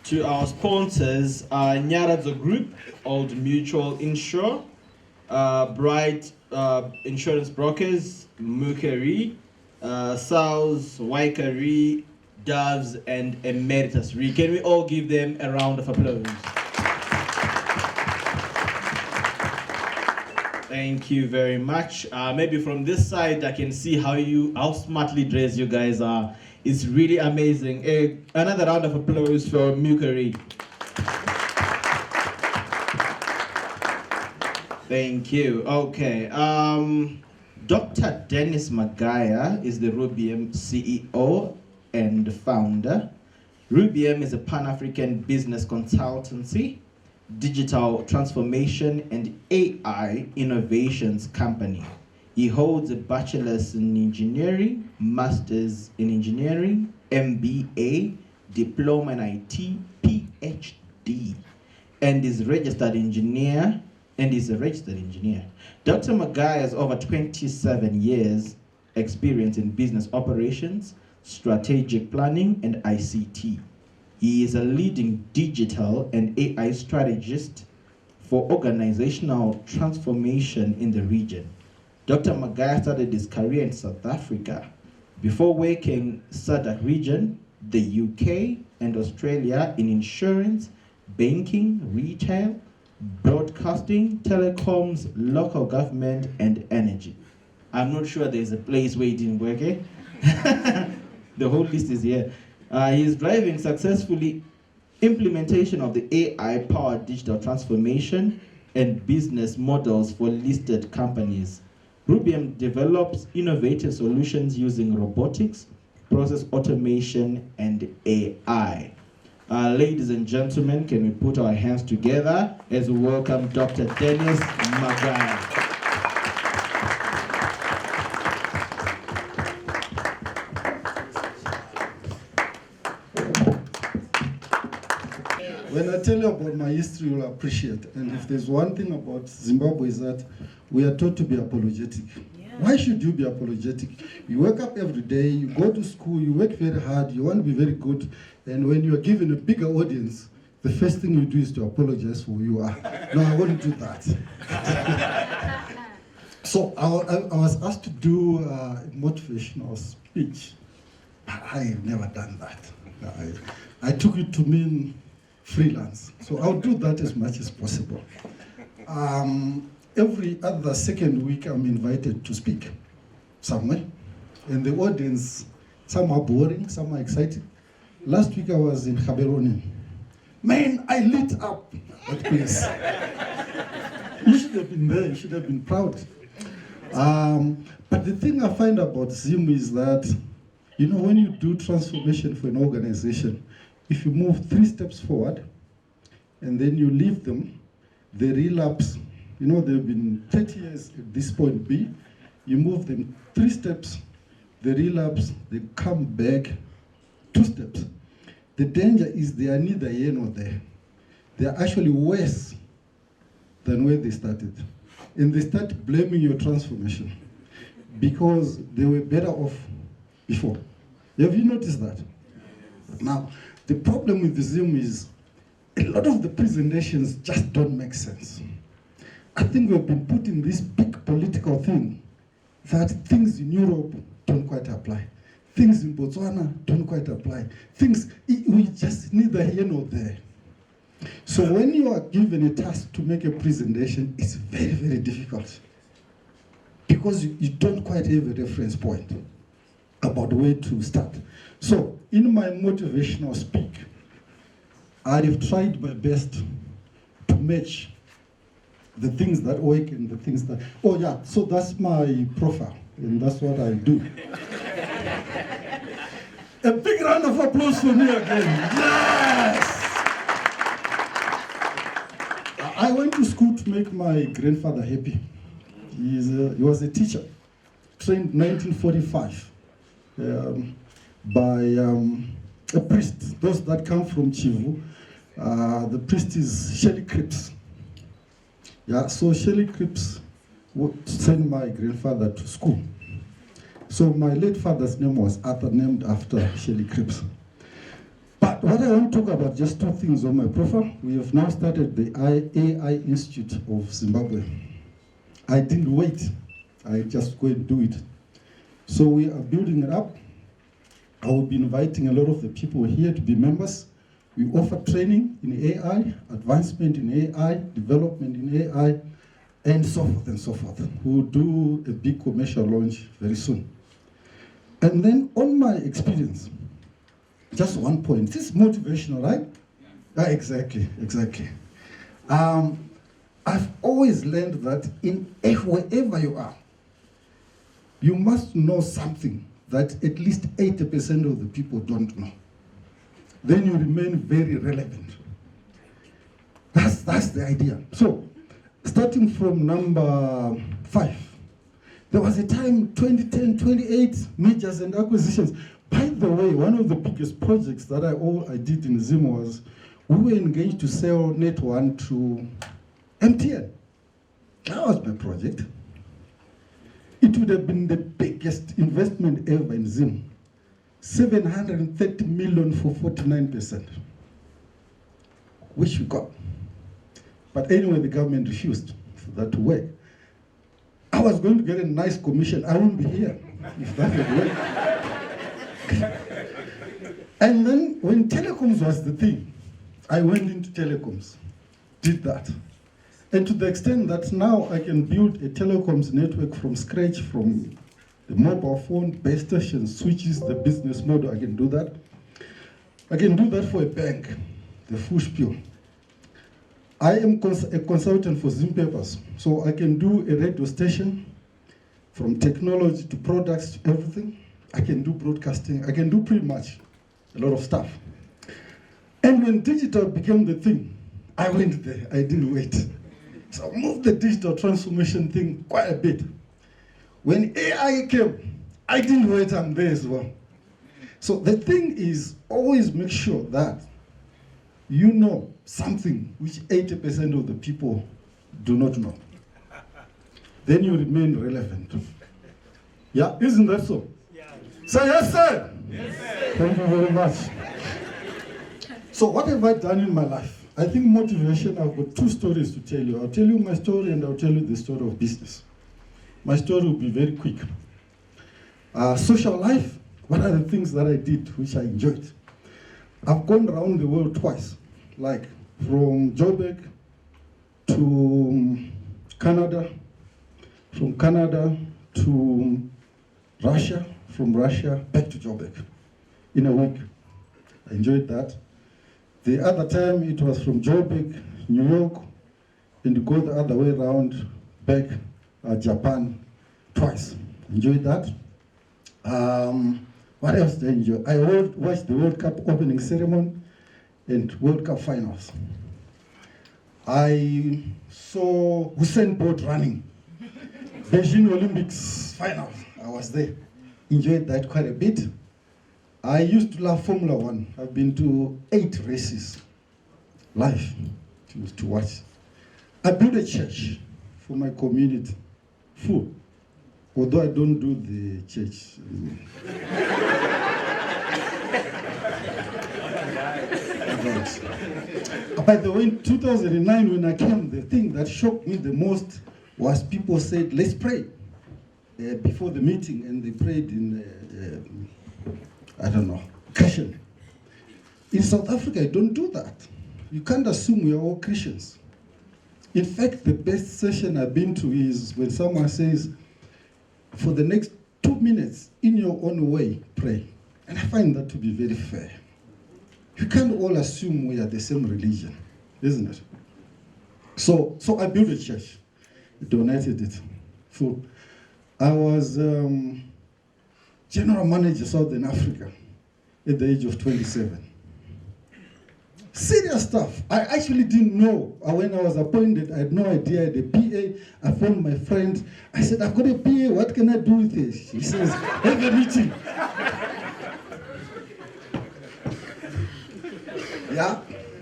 To our sponsors, Nyaradzo Group, Old Mutual Insure, Bright Insurance Brokers, Mukeri, South, Waikari, Doves, and Emeritus Re. Can we all give them a round of applause? Thank you very much. Maybe from this side, I can see how smartly dressed you guys are. It's really amazing. Another round of applause for Mukeri. Thank you. Okay. Dr. Dennis Magaya is the Rubium CEO and founder. Rubium is a Pan-African business consultancy, digital transformation, and AI innovations company. He holds a bachelor's in engineering, master's in engineering, MBA, diploma in IT, PhD, and is a registered engineer. Dr. Magaya has over 27 years experience in business operations, strategic planning, and ICT. He is a leading digital and AI strategist for organizational transformation in the region. Dr. Magaya started his career in South Africa before working SADC region, the UK, and Australia in insurance, banking, retail, broadcasting, telecoms, local government, and energy. I'm not sure there's a place where he didn't work, eh? The whole list is here. He is driving successfully implementation of the AI-powered digital transformation and business models for listed companies. Rubium develops innovative solutions using robotics, process automation, and AI. Ladies and gentlemen, can we put our hands together as we welcome Dr. Dennis Magaya. When I tell you about my history, you'll appreciate. And if there's one thing about Zimbabwe is that we are taught to be apologetic. Yeah. Why should you be apologetic? You wake up every day, you go to school, you work very hard, you want to be very good, and when you're given a bigger audience, the first thing you do is to apologize for who you are. No, I won't do that. So I was asked to do a motivational speech. I've never done that. I took it to mean freelance. So I'll do that as much as possible. Every other second week, I'm invited to speak somewhere. And the audience, some are boring, some are excited. Last week I was in Gaborone. Man, I lit up that place. You should have been there, you should have been proud. But the thing I find about Zim is that, you know, when you do transformation for an organization, if you move 3 steps forward and then you leave them, they relapse. You know, they've been 30 years at this point B. You move them 3 steps, they relapse, they come back 2 steps. The danger is they are neither here nor there. They are actually worse than where they started. And they start blaming your transformation because they were better off before. Have you noticed that? Now, the problem with the Zoom is a lot of the presentations just don't make sense. I think we've been put in this big political thing that things in Europe don't quite apply. Things in Botswana don't quite apply. Things, we just neither here nor there. So when you are given a task to make a presentation, it's very, very difficult because you don't quite have a reference point about where to start. So in my motivational speak, I have tried my best to match the things that work and the things that, oh yeah, so that's my profile and that's what I do. A big round of applause for me again. Yes! I went to school to make my grandfather happy. He was a teacher, trained 1945 by a priest. Those that come from Chivu, the priest is Shelley Cripps. Yeah, so Shelley Cripps would send my grandfather to school. So my late father's name was Arthur, named after Shelley Cripps. But But what I want to talk about, just two things on my profile. We have now started the AI Institute of Zimbabwe. I didn't wait. I just go and do it. So we are building it up. I will be inviting a lot of the people here to be members. We offer training in AI, advancement in AI, development in AI, and so forth and so forth. We'll do a big commercial launch very soon. And then on my experience, just one point. This is motivational, right? Yeah, exactly. I've always learned that wherever you are, you must know something that at least 80% of the people don't know. Then you remain very relevant. That's the idea. So, starting from number 5, there was a time, 2010, 28, mergers and acquisitions. By the way, one of the biggest projects that I did in Zim was, we were engaged to sell Net 1 to MTN. That was my project. It would have been the biggest investment ever in Zim. 730 million for 49%, which we got. But anyway, the government refused for that to work. I was going to get a nice commission. I wouldn't be here if that would work. And then when telecoms was the thing, I went into telecoms, did that. And to the extent that now I can build a telecoms network from scratch, from the mobile phone, base stations, switches, the business model, I can do that. I can do that for a bank, the full spiel. I am a consultant for Zim Papers, so I can do a radio station, from technology to products to everything. I can do broadcasting, I can do pretty much a lot of stuff. And when digital became the thing, I went there, I didn't wait. So I moved the digital transformation thing quite a bit. When AI came, I didn't wait, I'm there as well. So the thing is, always make sure that you know something which 80% of the people do not know. Then you remain relevant. Yeah, isn't that so? Yeah. Say yes, sir. Yes, sir. Thank you very much. So what have I done in my life? I think motivation, I've got 2 stories to tell you. I'll tell you my story and I'll tell you the story of business. My story will be very quick. Social life, what are the things that I did which I enjoyed? I've gone around the world twice, like from Joburg to Canada, from Canada to Russia, from Russia back to Joburg in a week. I enjoyed that. The other time it was from Joburg, New York, and go the other way around, back Japan twice. Enjoyed that. What else did I enjoy? I watched the World Cup opening ceremony and World Cup finals. I saw Usain Bolt running. Beijing Olympics finals, I was there. Enjoyed that quite a bit. I used to love Formula 1. I've been to 8 races live to watch. I built a church for my community, full, although I don't do the church. By the way, in 2009 when I came, the thing that shocked me the most was people said, let's pray before the meeting, and they prayed in, I don't know, Christian. In South Africa, I don't do that. You can't assume we are all Christians. In fact, the best session I've been to is when someone says, for the next 2 minutes, in your own way, pray. And I find that to be very fair. You can't all assume we are the same religion, isn't it? So I built a church, donated it. Full. I was general manager Southern Africa at the age of 27. Serious stuff. I actually didn't know. When I was appointed, I had no idea. I had a PA. I phoned my friend. I said, I've got a PA. What can I do with this? He says, have a meeting. Yeah,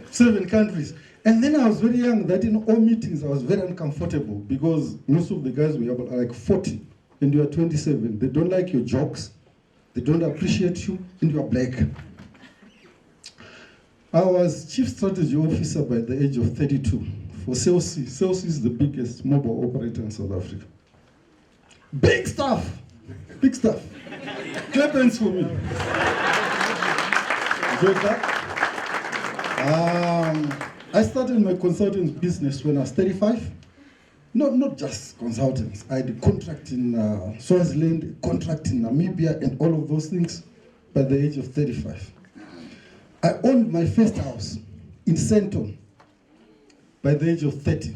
7 countries. And then I was very young, that in all meetings I was very uncomfortable because most of the guys were like 40 and you are 27. They don't like your jokes. They don't appreciate you and you are black. I was Chief Strategy Officer by the age of 32 for Celsi. Celsi is the biggest mobile operator in South Africa. Big stuff. Big stuff. Clap hands for me. Enjoyed that? I started my consulting business when I was 35. Not just consultants. I had a contract in Swaziland, a contract in Namibia, and all of those things by the age of 35. I owned my first house in Senton by the age of 30.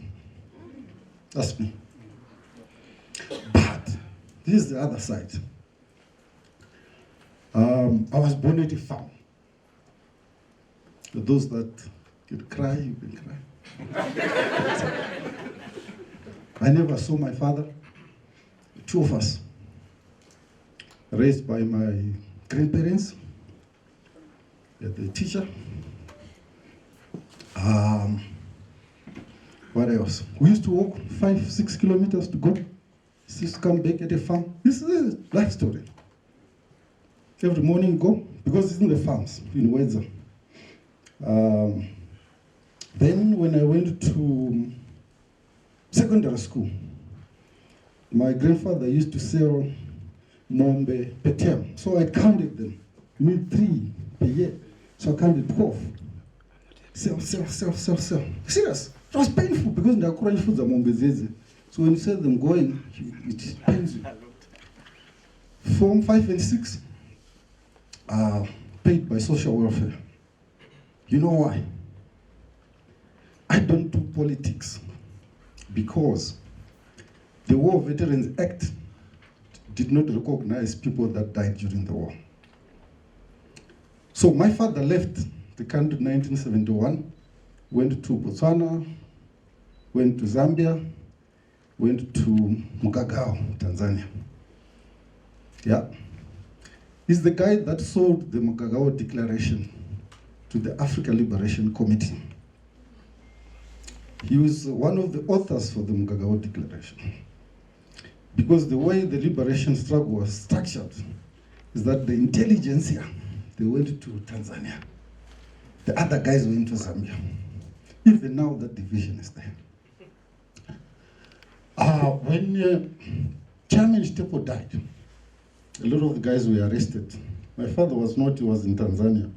That's me. But this is the other side. I was born at a farm. For those that can cry, you can cry. I never saw my father. Two of us, raised by my grandparents. The teacher. What else? We used to walk 5-6 kilometers to go. Just come back at the farm. This is a life story. Every morning go, because it's in the farms, in Wedza. Then when I went to secondary school, my grandfather used to sell mombe per term. So I counted them. You need 3 per year. So I counted 12. Sell. Serious. It was painful because they are crying for the mombe. So when you see them going, it pains you. Form 5 and 6 are paid by social welfare. You know why? I don't do politics because the War Veterans Act did not recognize people that died during the war. So my father left the country in 1971, went to Botswana, went to Zambia, went to Magaya, Tanzania. Yeah. He's the guy that sold the Magaya Declaration to the African Liberation Committee. He was one of the authors for the Magaya Declaration. Because the way the liberation struggle was structured is that the intelligentsia, they went to Tanzania. The other guys went to Zambia. Even now, that division is there. When Chairman Stepo died, a lot of the guys were arrested. My father was not, he was in Tanzania.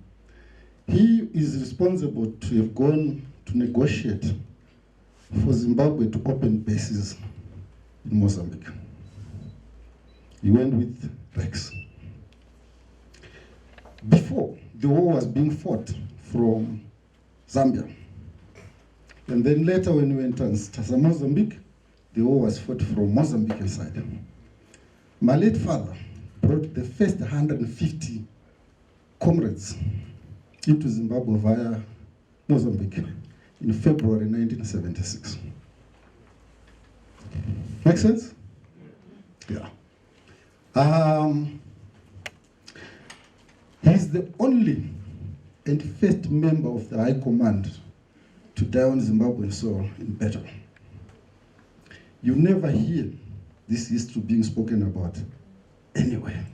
He is responsible to have gone to negotiate for Zimbabwe to open bases in Mozambique. He went with Rex. Before, the war was being fought from Zambia. And then later when we went to Mozambique, the war was fought from Mozambique side. My late father brought the first 150 comrades into Zimbabwe via Mozambique in February 1976. Make sense? Yeah. He's the only and first member of the High Command to die on Zimbabwean soil in battle. You never hear this history being spoken about anywhere.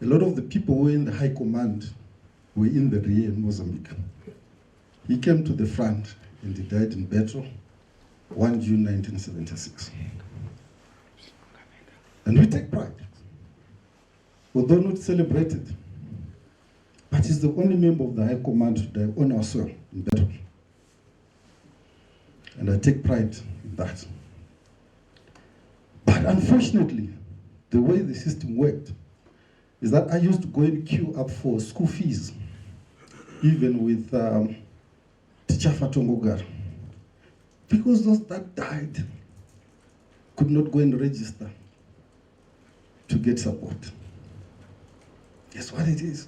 A lot of the people who were in the High Command were in the rear in Mozambique. He came to the front and he died in battle 1 June 1976. And we take pride, although not celebrated, but he's the only member of the High Command to die on our soil in battle. And I take pride in that. But unfortunately, the way the system worked is that I used to go and queue up for school fees, even with Teacher Fatongogar, because those that died could not go and register to get support. That's what it is.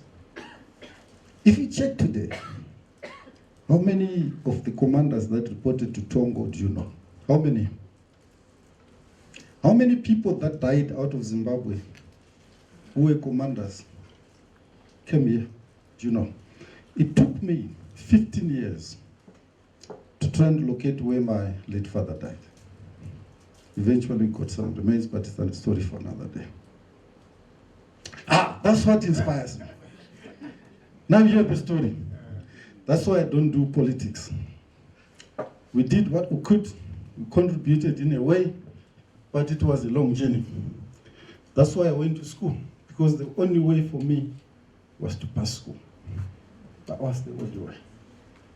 If you check today, how many of the commanders that reported to Tongo do you know? How many? How many people that died out of Zimbabwe who were commanders came here? Do you know? It took me 15 years to try and locate where my late father died. Eventually got some remains, but it's a story for another day. That's what inspires me. Now you hear the story. That's why I don't do politics. We did what we could, we contributed in a way, but it was a long journey. That's why I went to school, because the only way for me was to pass school. That was the only way.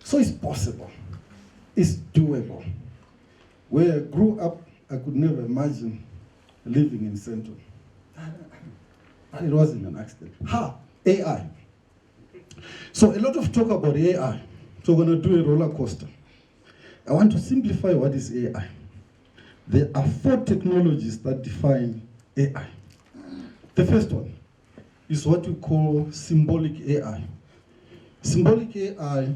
So it's possible. It's doable. Where I grew up, I could never imagine living in Central. But it wasn't an accident. AI. So a lot of talk about AI. So we're going to do a roller coaster. I want to simplify what is AI. There are 4 technologies that define AI. The first one is what we call symbolic AI. Symbolic AI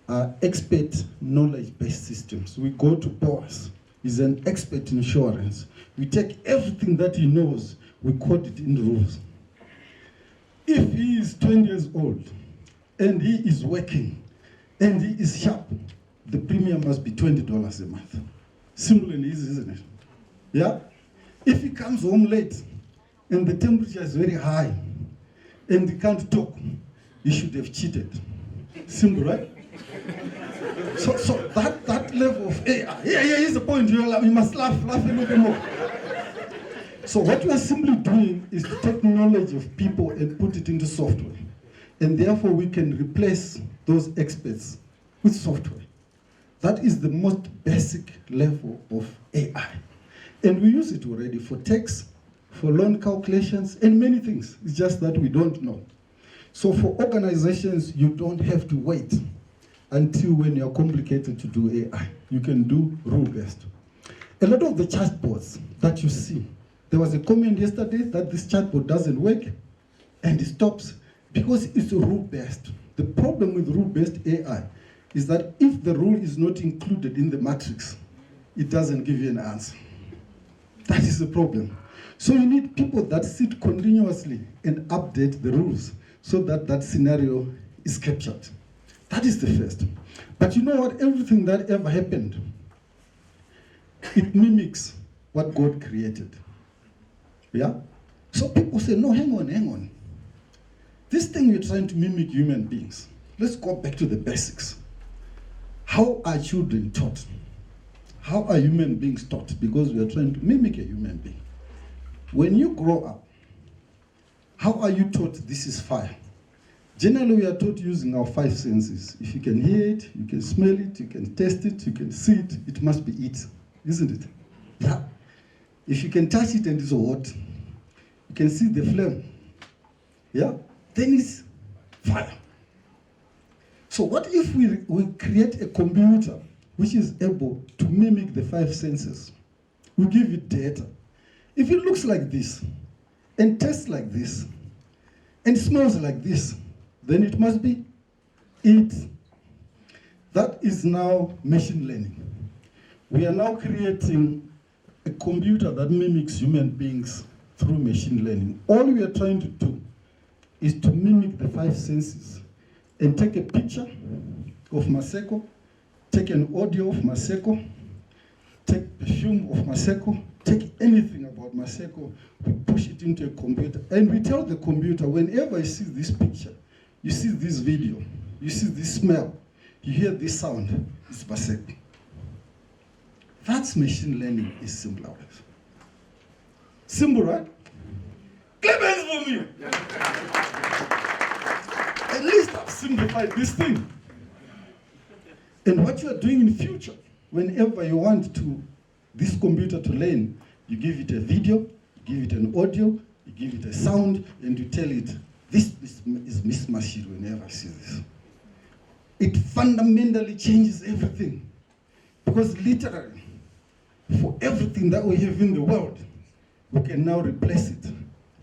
are expert knowledge-based systems. We go to Boas. He's an expert in insurance. We take everything that he knows, we code it in rules. If he is 20 years old and he is working and he is sharp, the premium must be $20 a month. Simple and easy, isn't it? Yeah? If he comes home late and the temperature is very high and he can't talk, he should have cheated. Simple, right? So that level of AI, here's the point. You must laugh a little bit more. So what we are simply doing is to take knowledge of people and put it into software. And therefore we can replace those experts with software. That is the most basic level of AI. And we use it already for text, for loan calculations, and many things. It's just that we don't know. So for organizations, you don't have to wait until when you're complicated to do AI. You can do rule-based. A lot of the chatbots that you see, there was a comment yesterday that this chatbot doesn't work and it stops because it's rule-based. The problem with rule-based AI is that if the rule is not included in the matrix, it doesn't give you an answer. That is the problem. So you need people that sit continuously and update the rules so that that scenario is captured. That is the first. But you know what? Everything that ever happened, it mimics what God created. Yeah? So people say, no, hang on. This thing you're trying to mimic human beings. Let's go back to the basics. How are children taught? How are human beings taught? Because we are trying to mimic a human being. When you grow up, how are you taught this is fire? Generally, we are taught using our 5 senses. If you can hear it, you can smell it, you can taste it, you can see it, it must be it, isn't it? Yeah. If you can touch it and it's hot, you can see the flame. Yeah? Then it's fire. So what if we create a computer which is able to mimic the 5 senses? We give it data. If it looks like this, and tastes like this, and smells like this, then it must be it. That is now machine learning. We are now creating a computer that mimics human beings through machine learning. All we are trying to do is to mimic the 5 senses and take a picture of Maseko, take an audio of Maseko, take perfume of Maseko, take anything about Maseko, we push it into a computer, and we tell the computer, whenever you see this picture, you see this video, you see this smell, you hear this sound, it's Maseko. That's machine learning is simple. Simple, right? Clap hands for me. At least I've simplified this thing. And what you are doing in future, whenever you want this computer to learn, you give it a video, you give it an audio, you give it a sound, and you tell it, this is Miss Mashiro whenever I see this. It fundamentally changes everything. Because literally, for everything that we have in the world, we can now replace it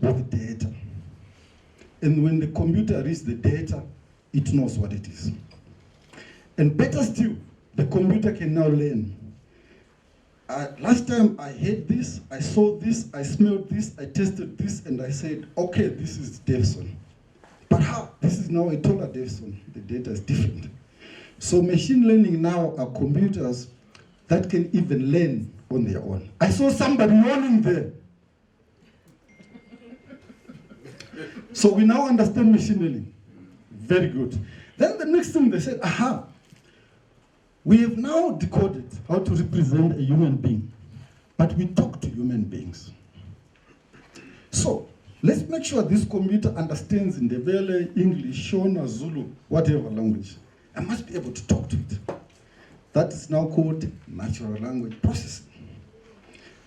with data. And when the computer reads the data, it knows what it is. And better still, the computer can now learn. Last time I heard this, I saw this, I smelled this, I tasted this, and I said, okay, this is Davison. But how? This is now a taller Davison. The data is different. So machine learning now are computers that can even learn on their own. I saw somebody yawning there. So we now understand machine learning. Very good. Then the next thing they said, aha, we have now decoded how to represent a human being, but we talk to human beings. So let's make sure this computer understands Ndebele, English, Shona, Zulu, whatever language. I must be able to talk to it. That is now called natural language processing.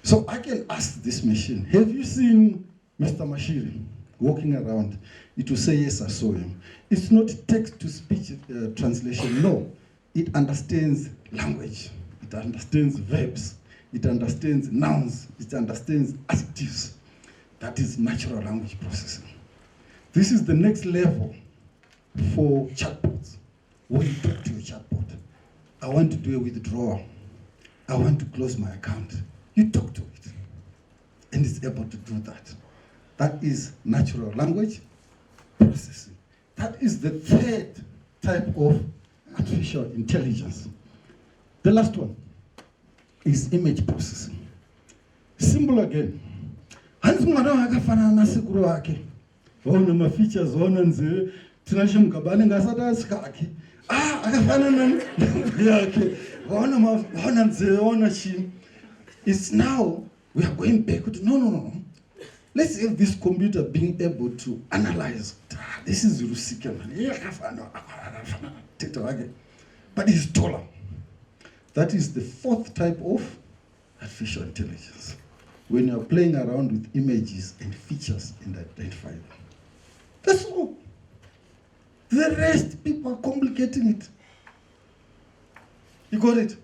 So I can ask this machine, have you seen Mr. Mashiri walking around? It will say, yes, I saw him. It's not text-to-speech translation, no. It understands language. It understands verbs. It understands nouns. It understands adjectives. That is natural language processing. This is the next level for chatbots. When you talk to your chatbot, I want to do a withdrawal. I want to close my account. You talk to it, and it's able to do that. That is natural language processing. That is the third type of artificial intelligence. The last one is image processing. Simple again. Hansi mwana wakafana na sekuru wake. Waona mafeatures, waona nzee, tinashe mkabale ngasata asikake. Akafana na yake. Waona nzee, waona chini. It's now, we are going back to, no. Let's have this computer being able to analyze. This is Rusika, but it's taller. That is the fourth type of artificial intelligence. When you're playing around with images and features and identify them. That's all. The rest, people are complicating it. You got it?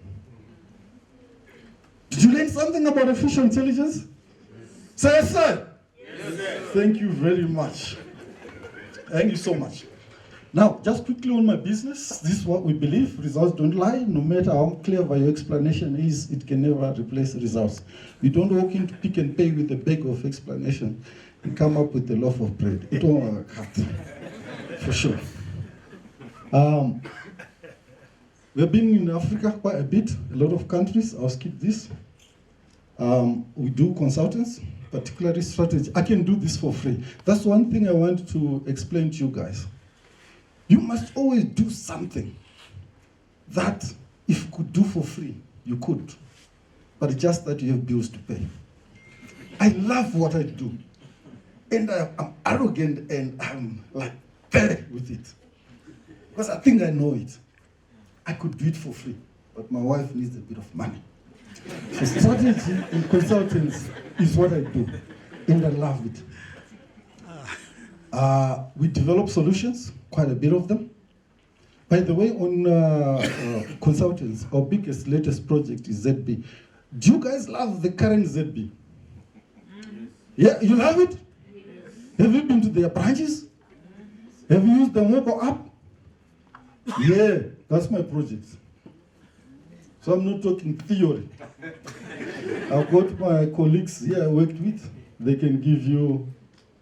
Did you learn something about artificial intelligence? Say yes, sir. Yes, sir. Thank you very much. Thank you so much. Now, just quickly on my business, this is what we believe. Results don't lie. No matter how clever your explanation is, it can never replace results. You don't walk into Pick and Pay with a bag of explanation and come up with a loaf of bread. It won't work out, for sure. We've been in Africa quite a bit, a lot of countries. I'll skip this. We do consultants, particularly strategy. I can do this for free. That's one thing I want to explain to you guys. You must always do something that if you could do for free, you could. But it's just that you have bills to pay. I love what I do. And I'm arrogant and I'm like fair with it. Because I think I know it. I could do it for free, but my wife needs a bit of money. So strategy and consultants is what I do, and I love it. We develop solutions, quite a bit of them. By the way, on consultants, our biggest, latest project is ZB. Do you guys love the current ZB? Yeah, you love it? Have you been to their branches? Have you used the mobile app? Yeah, that's my project. So I'm not talking theory. I've got my colleagues here I worked with. They can give you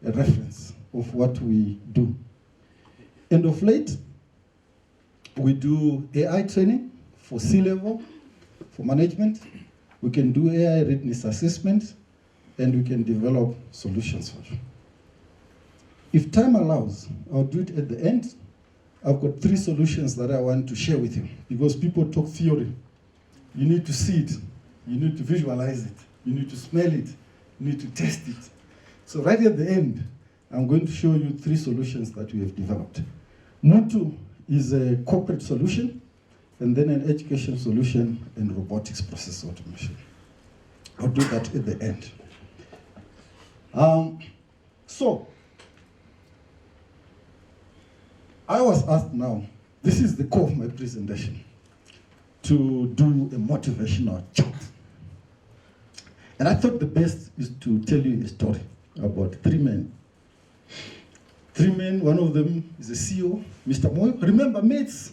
a reference of what we do. And of late, we do AI training for C-level, for management. We can do AI readiness assessment, and we can develop solutions for you. If time allows, I'll do it at the end. I've got 3 solutions that I want to share with you, because people talk theory. You need to see it. You need to visualize it. You need to smell it. You need to test it. So right at the end, I'm going to show you 3 solutions that we have developed. Mutu is a corporate solution, and then an education solution and robotics process automation. I'll do that at the end. So, I was asked now, this is the core of my presentation, to do a motivational chat. And I thought the best is to tell you a story about 3 men. 3 men, one of them is a CEO, Mr. Moyo. Remember, mates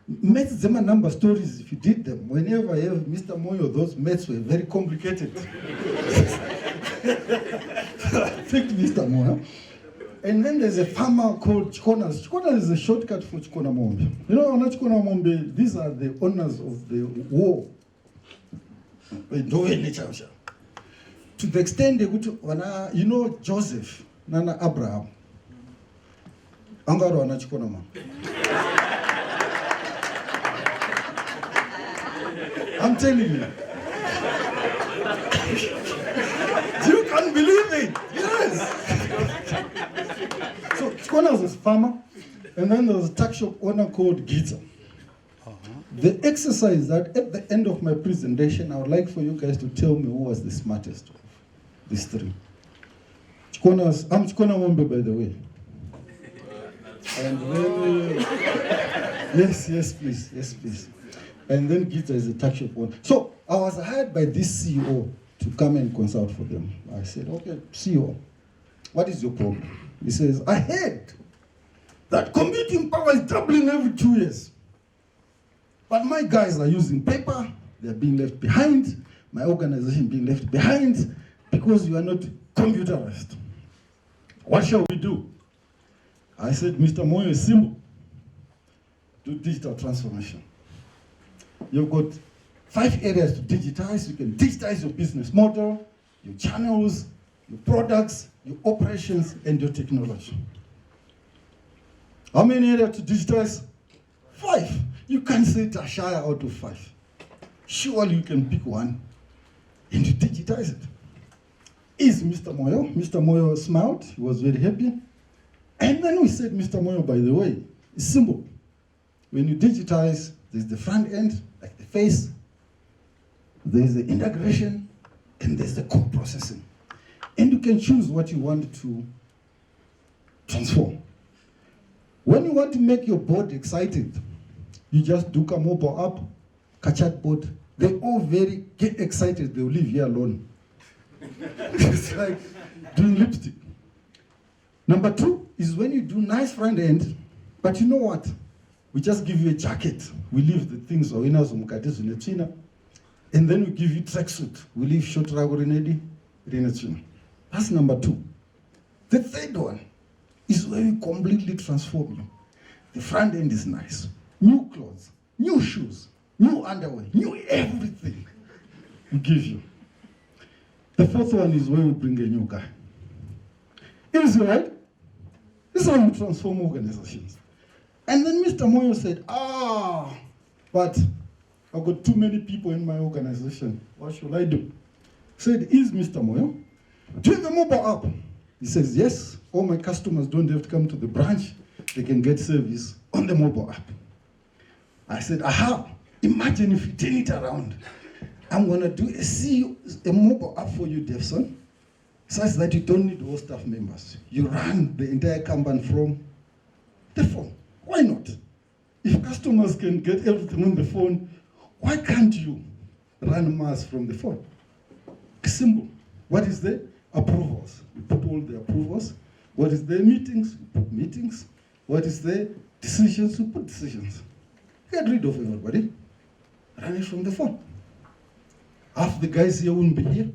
Zema number stories, if you did them, whenever I have Mr. Moyo, those mates were very complicated. Picked Mr. Moyo. And then there's a farmer called Chikonas. Chikonas is a shortcut for Chikona Mombe. You know, on Chikona Mombe, these are the owners of the war. To the extent they go to, you know, Joseph, Nana Abraham. Angaro anachikona ma. I'm telling you. You can't believe it. Yes. So Chikona was a farmer, and then there was a tuck shop owner called Gita. The exercise that at the end of my presentation, I would like for you guys to tell me who was the smartest of these three. I'm Chikona Mombe, by the way. And then, yes, please. And then Gita is a tax shop owner. So I was hired by this CEO to come and consult for them. I said, okay, CEO, what is your problem? He says, I heard that computing power is doubling every 2 years. But my guys are using paper, they're being left behind, my organization being left behind because you are not computerized. What shall we do? I said, Mr. Moyo is simple. Do digital transformation. You've got 5 areas to digitize. You can digitize your business model, your channels, your products, your operations, and your technology. How many areas to digitize? 5. You can't say Tashaya out of 5. Surely you can pick one and you digitize it. Is Mr. Moyo? Mr. Moyo smiled. He was very happy. And then we said, Mr. Moyo, by the way, it's simple. When you digitize, there's the front end, like the face, there's the integration, and there's the core processing. And you can choose what you want to transform. When you want to make your board excited, you just do a mobile app, a chat board. They all get excited, they'll leave here alone. It's like doing lipstick. Number 2 is when you do nice front end, but you know what? We just give you a jacket. We leave the things, and then we give you tracksuit. We leave short ragorinedi, rinechina. That's number 2. The third one is when we completely transform you. The front end is nice. New clothes, new shoes, new underwear, new everything we give you. The 4th one is when we bring a new guy. Easy, right? This is how you transform organizations. And then Mr. Moyo said, but I've got too many people in my organization. What should I do? I said, is Mr. Moyo, do you have a mobile app? He says, yes, all my customers don't have to come to the branch. They can get service on the mobile app. I said, imagine if you turn it around. I'm going to do a mobile app for you, Devson, such that you don't need all staff members. You run the entire company from the phone. Why not? If customers can get everything on the phone, why can't you run mass from the phone? Simple. What is the approvals? You put all the approvals. What is the meetings? You put meetings. What is the decisions? You put decisions. Get rid of everybody. Run it from the phone. Half the guys here won't be here.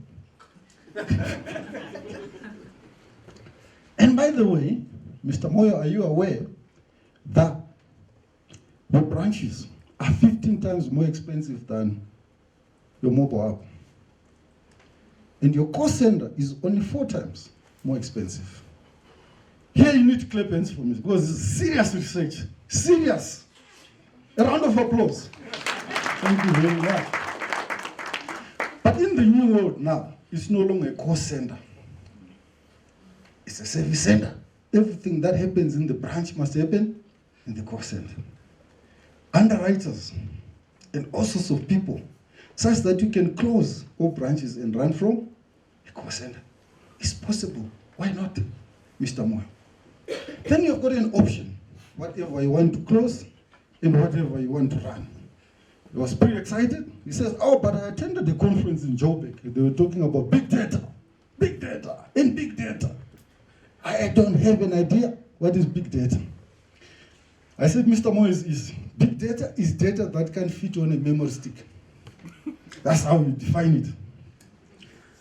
And by the way, Mr. Moyo, are you aware that your branches are 15 times more expensive than your mobile app? And your call center is only 4 times more expensive. Here you need to clap hands for me because it's serious research. Serious. A round of applause. Thank you very much. But in the new world now, it's no longer a call center. It's a service center. Everything that happens in the branch must happen in the call center. Underwriters and all sorts of people, such that you can close all branches and run from a call center. It's possible. Why not, Mr. Moyo? Then you've got an option. Whatever you want to close and whatever you want to run. He was pretty excited. He says, but I attended the conference in Joburg. They were talking about big data, and big data. I don't have an idea what is big data. I said, Mr. Moyo, is big data is data that can fit on a memory stick. That's how you define it.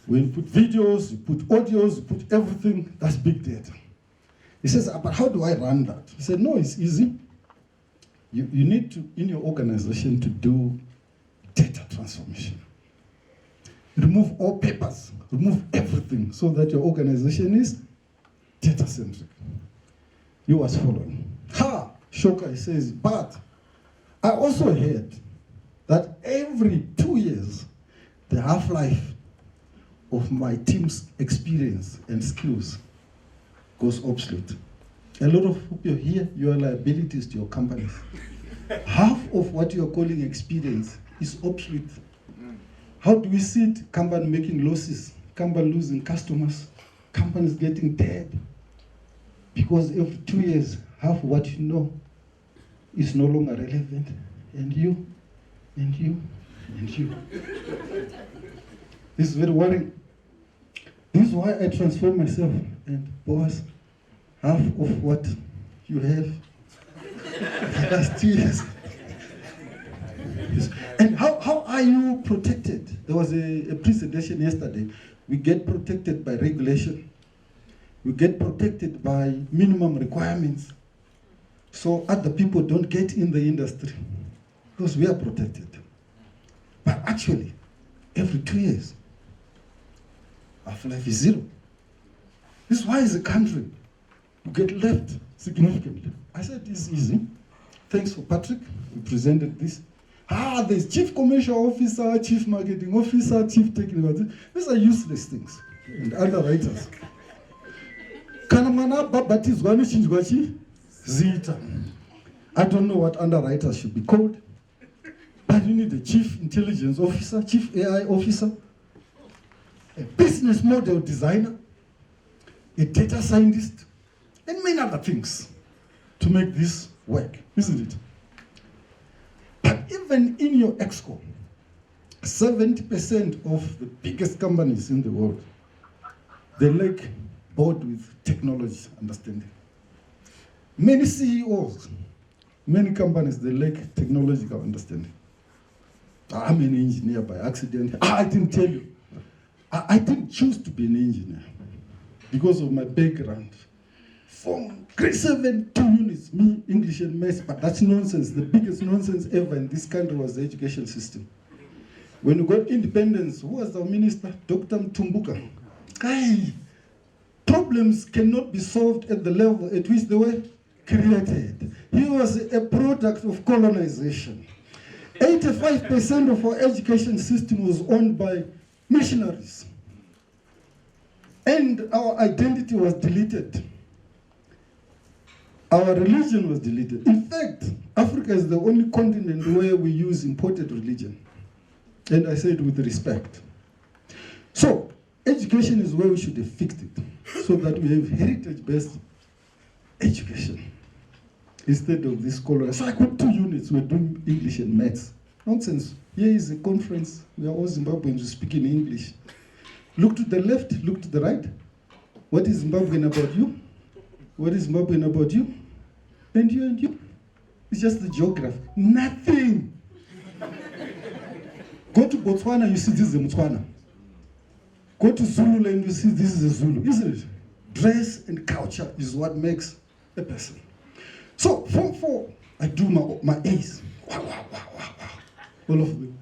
When you put videos, you put audios, you put everything, that's big data. He says, but how do I run that? He said, no, it's easy. You need to, in your organization, to do data transformation. Remove all papers, remove everything so that your organization is data-centric. You was following. Ha! Shocker, he says, but I also heard that every 2 years, the half-life of my team's experience and skills goes obsolete. A lot of people here, you are liabilities to your companies. Half of what you are calling experience is obsolete. How do we see it? Company making losses, company losing customers, companies getting dead. Because every 2 years, half what you know is no longer relevant. And you, and you, and you. This is very worrying. This is why I transform myself. And boss, half of what you have the last 2 years. And how are you protected? There was a presentation yesterday. We get protected by regulation. We get protected by minimum requirements. So other people don't get in the industry because we are protected. But actually, every 2 years, half-life is zero. This is why as a country, you get left significantly. I said it's easy. Thanks for Patrick, we presented this. There's chief commercial officer, chief marketing officer, chief technical officer. These are useless things. And underwriters. I don't know what underwriters should be called, but you need a chief intelligence officer, chief AI officer, a business model designer, a data scientist, and many other things to make this work, isn't it? But even in your exco, 70% of the biggest companies in the world, they lack board with technology understanding. Many CEOs, many companies, they lack technological understanding. I'm an engineer by accident. I didn't tell you. I didn't choose to be an engineer because of my background. From grade 7, 2 units, me, English and maths, but that's nonsense. The biggest nonsense ever in this country was the education system. When we got independence, who was our minister? Dr. Mtumbuka. Guy, problems cannot be solved at the level at which they were created. He was a product of colonization. 85% of our education system was owned by missionaries. And our identity was deleted. Our religion was deleted. In fact, Africa is the only continent where we use imported religion. And I say it with respect. So, education is where we should have fixed it, so that we have heritage-based education instead of this color. So I got 2 units, we're doing English and maths. Nonsense. Here is a conference, we are all Zimbabweans who speak in English. Look to the left, look to the right. What is Zimbabwean about you? What is Zimbabwean about you? And you and you. It's just the geography. Nothing. Go to Botswana, you see this is a Botswana. Go to Zululand, you see this is a Zulu, isn't it? Dress and culture is what makes a person. So, Form 4, I do my A's. Wow, wow, wow, wow, wow. All of them.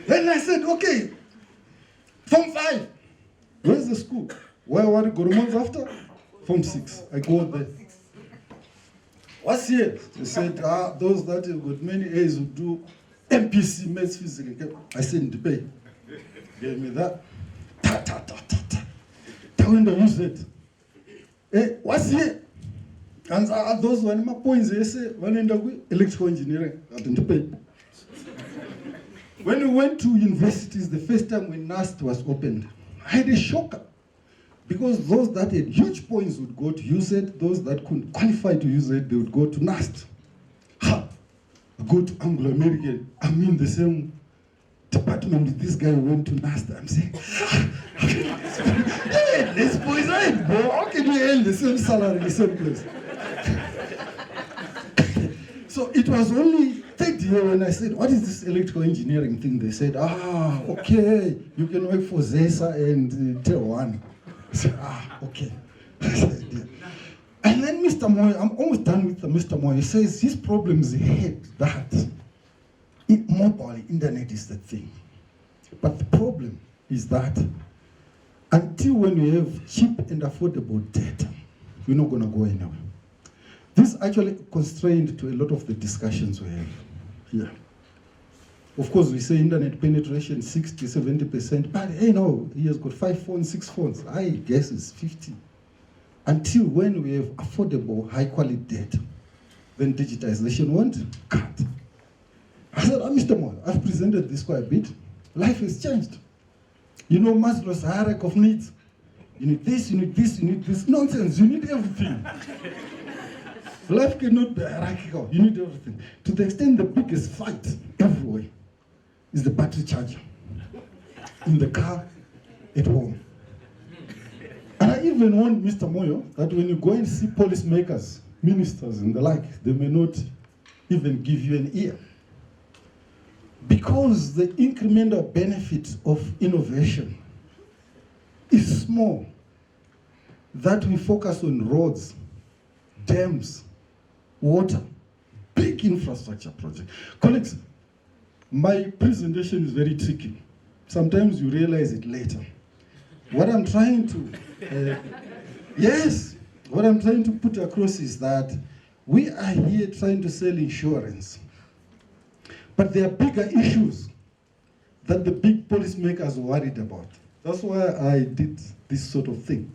Then I said, okay, Form 5. Where's the school? Where were the Goromans after? Form 6. I go there. What's here? They said, those that have got many A's will do MPC, maths, physics. I said, debate. Gave me that. When they use it. Hey, what's here? And those were my points. They say, when in the electrical engineering, I didn't pay. When we went to universities, the first time when NAST was opened, I had a shocker. Because those that had huge points would go to UZ, those that couldn't qualify to UZ, they would go to NAST. I go to Anglo-American, I'm in the same department with this guy who went to NAST. I'm saying, hey, this boy's right, bro. How can we earn the same salary in the same place? So it was only third year when I said, what is this electrical engineering thing? They said, okay, you can work for ZESA and Tel1. I said, okay. And then Mr. Moy, I'm almost done with Mr. Moy. He says his problems he had that mobile internet is the thing. But the problem is that Until when you have cheap and affordable data, you're not going to go anywhere. This actually constrained to a lot of the discussions we have here. Of course, we say internet penetration 60, 70%, but hey, no, he has got 5 phones, 6 phones. I guess it's 50. Until when we have affordable, high-quality data, then digitization won't cut. I said, Mr. Moore, I've presented this quite a bit. Life has changed. You know Maslow's hierarchy of needs. You need this, you need this, you need this. Nonsense, you need everything. Life cannot be hierarchical. You need everything. To the extent the biggest fight everywhere is the battery charger. In the car, at home. And I even warned Mr. Moyo that when you go and see policymakers, ministers and the like, they may not even give you an ear. Because the incremental benefit of innovation is small, that we focus on roads, dams, water, big infrastructure projects. Colleagues, my presentation is very tricky. Sometimes you realize it later. What I'm trying to, what I'm trying to put across is that we are here trying to sell insurance. But there are bigger issues that the big policymakers are worried about. That's why I did this sort of thing.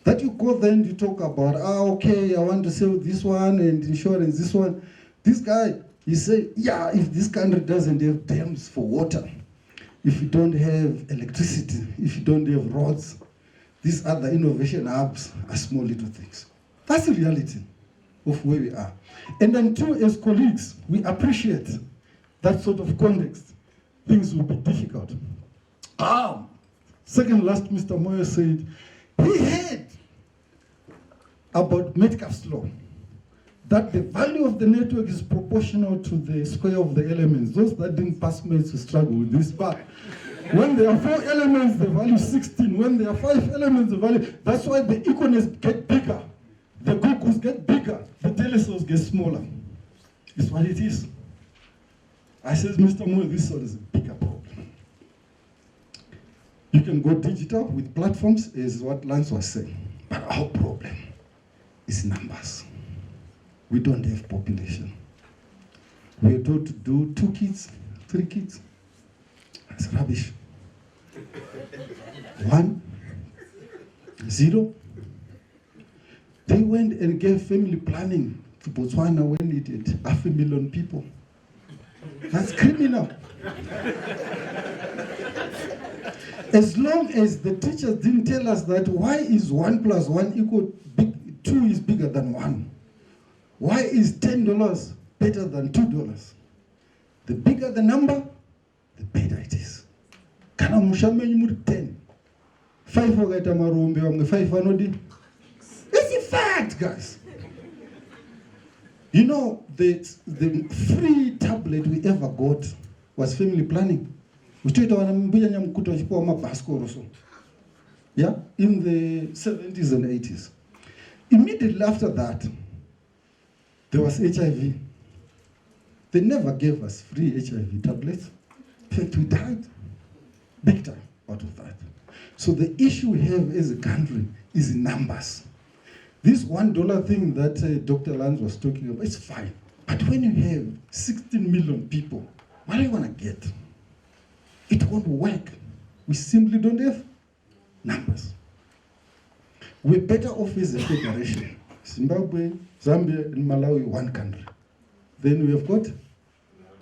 That you go then, you talk about, okay, I want to sell this one and insurance, this one. This guy, he said, yeah, if this country doesn't have dams for water, if you don't have electricity, if you don't have roads, these other innovation hubs are small little things. That's the reality of where we are. And until as colleagues, we appreciate that sort of context, things will be difficult. Second last, Mr. Moyo said, he heard about Metcalfe's law, that the value of the network is proportional to the square of the elements. Those that didn't pass maths will struggle with this part. When there are 4 elements, the value is 16. When there are 5 elements, the value, that's why the Equinix get bigger. The Googles get bigger. The telescopes get smaller. It's what it is. I said, Mr. Moyo, this one is a bigger problem. You can go digital with platforms, is what Lance was saying. But our problem is numbers. We don't have population. We are told to do 2 kids, 3 kids. That's rubbish. 1, 0. They went and gave family planning to Botswana when it had 500,000 people. That's criminal. As long as the teachers didn't tell us that why is 1 + 1 equal 2 is bigger than 1. Why is $10 better than $2? The bigger the number, the better it is. Kana mushamenyi muri 10. 5 wakaita marombe vamwe 5 vanodi. It's a fact, guys. You know, the free tablet we ever got was family planning. We told our mbuya nyamkuta chikuwa mabasko also. Yeah, in the 70s and 80s. Immediately after that, there was HIV. They never gave us free HIV tablets. In fact, we died big time out of that. So the issue we have as a country is numbers. This $1 thing that Dr. Lanz was talking about, it's fine. But when you have 16 million people, what do you want to get? It won't work. We simply don't have numbers. We're better off as a federation. Zimbabwe, Zambia, and Malawi, one country. Then we have got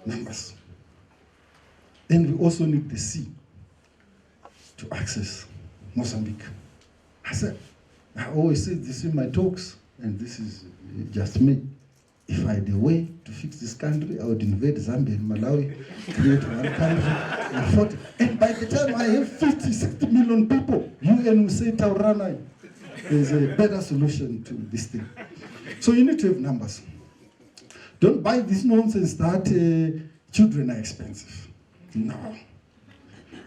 numbers. And we also need the sea to access Mozambique. I always say this in my talks, and this is just me. If I had a way to fix this country, I would invade Zambia and Malawi, create one country, and 40. And by the time I have 50, 60 million people, UN will say, Taurana, there's a better solution to this thing. So you need to have numbers. Don't buy this nonsense that children are expensive. No.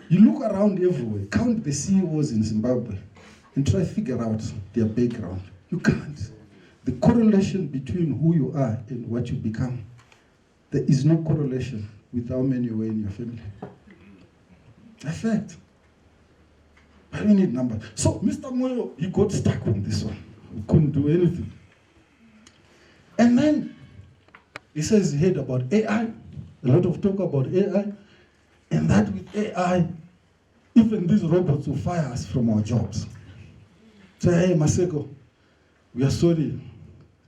You look around everywhere, count the CEOs in Zimbabwe, and try to figure out their background. You can't. The correlation between who you are and what you become, there is no correlation with how many were in your family. A fact. But we need numbers. So Mr. Moyo, he got stuck on this one. He couldn't do anything. And then he says he heard about AI, a lot of talk about AI, and that with AI, even these robots will fire us from our jobs. Say, hey, Maseko, we are sorry,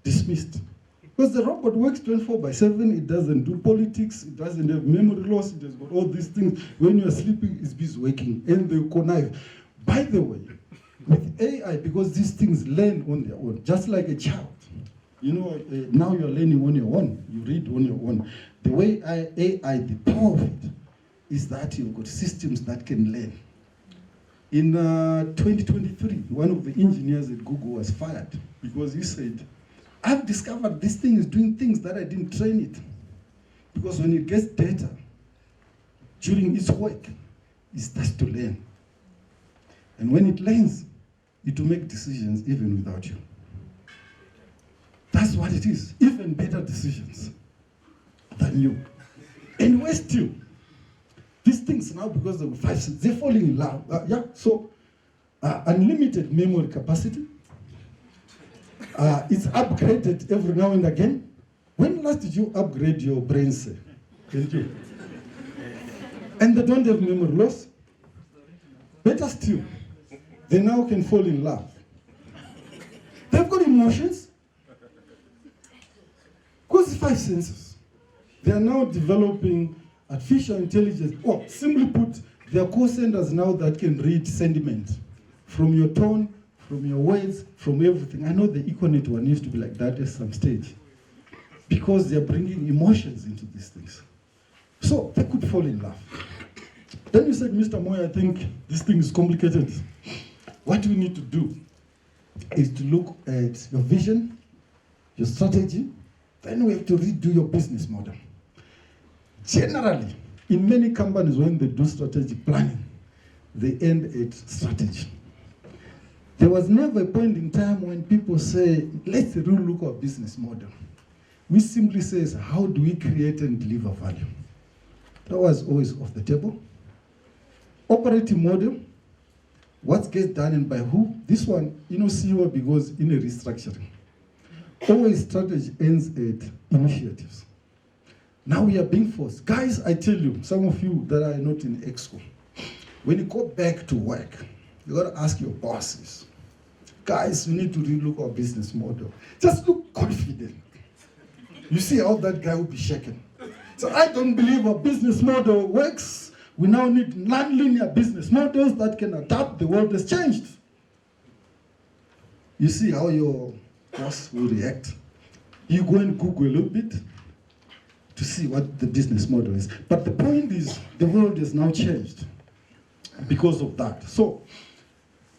dismissed. Because the robot works 24/7, it doesn't do politics, it doesn't have memory loss, it has got all these things. When you are sleeping, it's busy working, and they connive. By the way, with AI, because these things learn on their own, just like a child. You know, now you're learning on your own, you read on your own. The way AI, the power of it, is that you've got systems that can learn. In 2023, one of the engineers at Google was fired because he said, I've discovered this thing is doing things that I didn't train it. Because when it gets data, during its work, it starts to learn. And when it learns, it will make decisions even without you. That's what it is, even better decisions than you. And we're still, these things now, because of 5 cents, they're falling in love. So unlimited memory capacity. It's upgraded every now and again. When last did you upgrade your brain cell? Did you? And they don't have memory loss. Better still, they now can fall in love. They've got emotions. Because 5 senses. They are now developing artificial intelligence. Or simply put, they are call centers now that can read sentiment from your tone, from your words, from everything. I know the Econet one used to be like that at some stage. Because they are bringing emotions into these things. So they could fall in love. Then you said, Mr. Moy, I think this thing is complicated. What we need to do is to look at your vision, your strategy, then we have to redo your business model. Generally, in many companies, when they do strategic planning, they end at strategy. There was never a point in time when people say, let's relook our business model. We simply say, how do we create and deliver value? That was always off the table. Operating model, what gets done and by who? This one, CEO because in a restructuring. Always strategy ends at initiatives. Now we are being forced. Guys, I tell you, some of you that are not in EXCO, when you go back to work, you got to ask your bosses, guys, we need to relook our business model. Just look confident. You see how that guy will be shaken. So I don't believe our business model works. We now need non-linear business models that can adapt. The world has changed. You see how your boss will react. You go and Google a little bit to see what the business model is. But the point is, the world has now changed because of that. So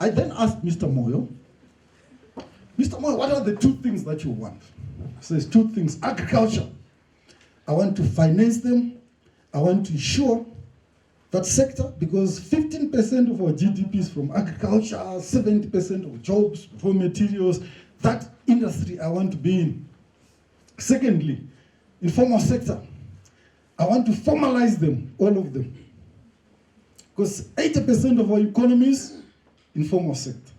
I then asked Mr. Moyo, what are the 2 things that you want? He says 2 things. Agriculture. I want to finance them. I want to ensure that sector, because 15% of our GDP is from agriculture, 70% of jobs, raw materials. That industry I want to be in. Secondly, informal sector. I want to formalize them, all of them. Because 80% of our economy is informal sector.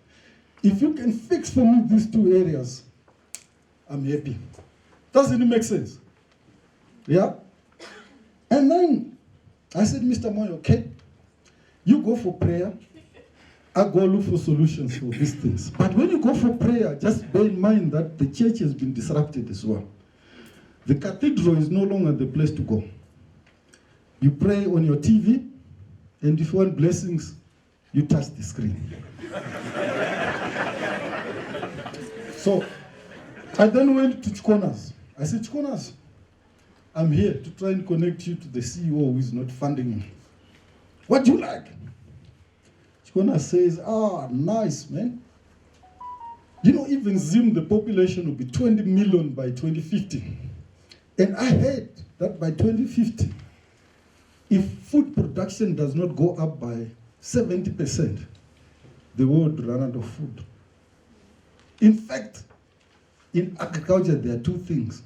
If you can fix for me these 2 areas, I'm happy. Doesn't it make sense? Yeah? And then I said, Mr. Moy, okay, you go for prayer, I go look for solutions for these things. But when you go for prayer, just bear in mind that the church has been disrupted as well. The cathedral is no longer the place to go. You pray on your TV, and if you want blessings, you touch the screen. So I then went to Chikonas. I said, Chikonas, I'm here to try and connect you to the CEO who is not funding you. What do you like? Chikonas says, nice, man. Even Zim, the population will be 20 million by 2050. And I heard that by 2050, if food production does not go up by 70%, the world will run out of food. In fact, in agriculture, there are 2 things,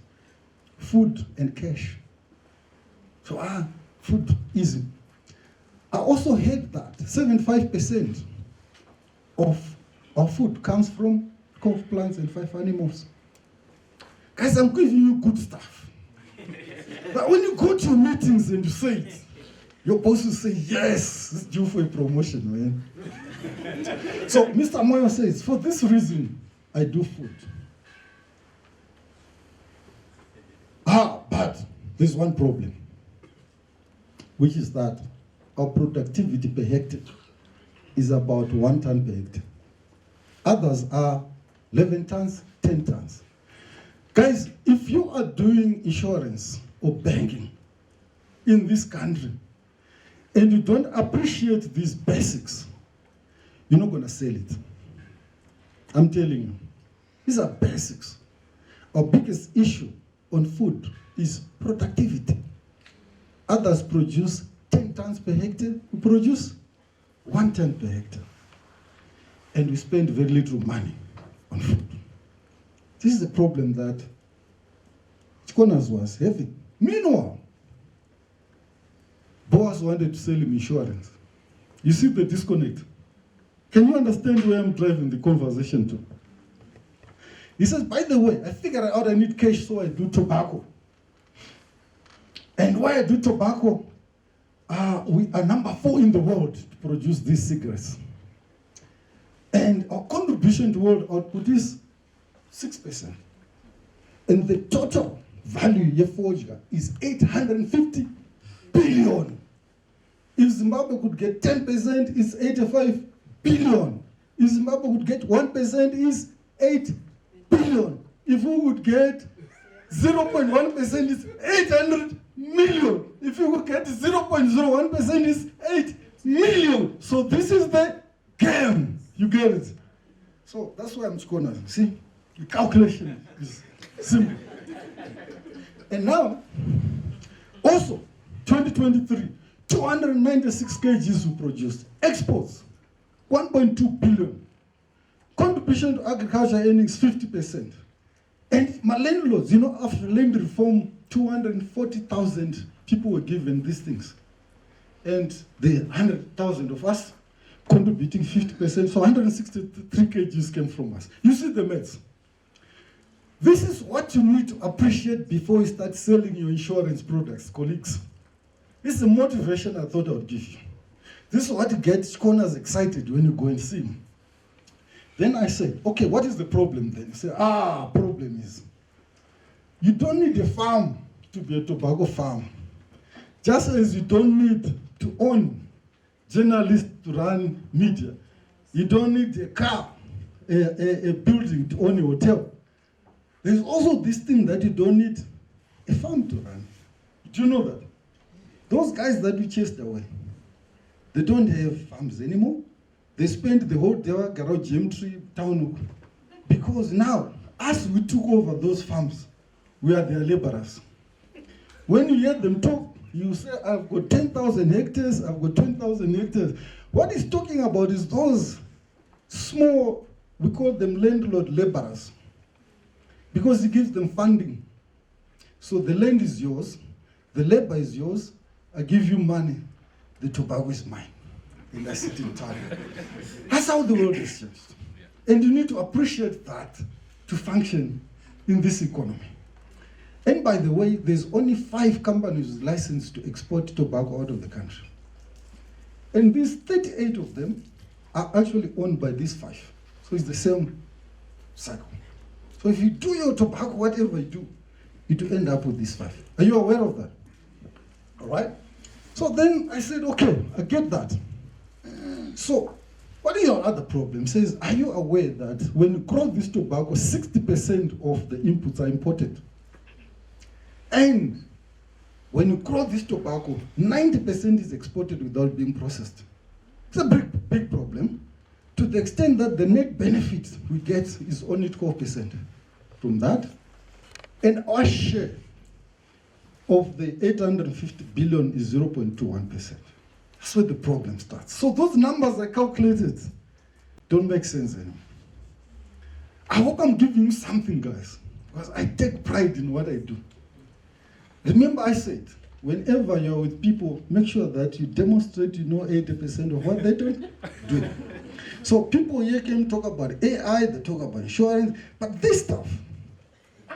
food and cash. So, food, easy. I also heard that 75% of our food comes from 12 plants and 5 animals. Guys, I'm giving you good stuff. But when you go to your meetings and you say it, your boss will say, yes, it's due for a promotion, man. So Mr. Moyo says, for this reason, I do food. But there's one problem, which is that our productivity per hectare is about 1 ton per hectare. Others are 11 tons, 10 tons. Guys, if you are doing insurance or banking in this country and you don't appreciate these basics, you're not going to sell it. I'm telling you, these are basics. Our biggest issue on food is productivity. Others produce 10 tons per hectare, we produce 1 ton per hectare. And we spend very little money on food. This is the problem that Chiconas was having. Meanwhile, Boaz wanted to sell him insurance. You see the disconnect? Can you understand where I'm driving the conversation to? He says, by the way, I figured out I need cash, so I do tobacco. And why I do tobacco, we are number 4 in the world to produce these cigarettes. And our contribution to world output is 6%. And the total value of Forja is 850 billion. If Zimbabwe could get 10%, it's 85 billion. If Zimbabwe would get 1%, it's 8 billion. If we would get 0.1%, it's 800 million. If you would get 0.01%, it's 8 million. So this is the game. You get it? So that's why I'm scorned. See, the calculation is simple. And now, also, 2023, 296 kgs we produced. Exports, 1.2 billion. Contribution to agriculture earnings, 50%. And my landlords, you know, after land reform, 240,000 people were given these things. And the 100,000 of us contributing 50%, so 163 kgs came from us. You see the maths. This is what you need to appreciate before you start selling your insurance products, colleagues. This is the motivation I thought I would give you. This is what gets corners excited when you go and see me. Then I said, okay, what is the problem then? You say, problem is, you don't need a farm to be a tobacco farm. Just as you don't need to own journalists to run media. You don't need a car, a building to own a hotel. There's also this thing that you don't need a farm to run. Do you know that? Those guys that we chased away, they don't have farms anymore. They spend the whole day garage tree town because now, as we took over those farms, we are their laborers. When you hear them talk, you say, I've got 10,000 hectares, I've got 10,000 hectares. What he's talking about is those small, we call them landlord laborers, because he gives them funding. So the land is yours, the labor is yours, I give you money, the tobacco is mine. And I sit in town. That's how the world is changed. And you need to appreciate that to function in this economy. And by the way, there's only 5 companies licensed to export tobacco out of the country. And these 38 of them are actually owned by these 5. So it's the same cycle. So if you do your tobacco, whatever you do, you do end up with these 5. Are you aware of that? All right? So then I said, okay, I get that. So what is your other problem? Says, are you aware that when you grow this tobacco, 60% of the inputs are imported? And when you grow this tobacco, 90% is exported without being processed. It's a big, big problem to the extent that the net benefit we get is only 12% from that. And our share of the 850 billion is 0.21%. That's where the problem starts. So those numbers I calculated don't make sense anymore. I hope I'm giving you something, guys, because I take pride in what I do. Remember I said, whenever you're with people, make sure that you demonstrate you know 80% of what they don't do. So people here can talk about AI, they talk about insurance, but this stuff,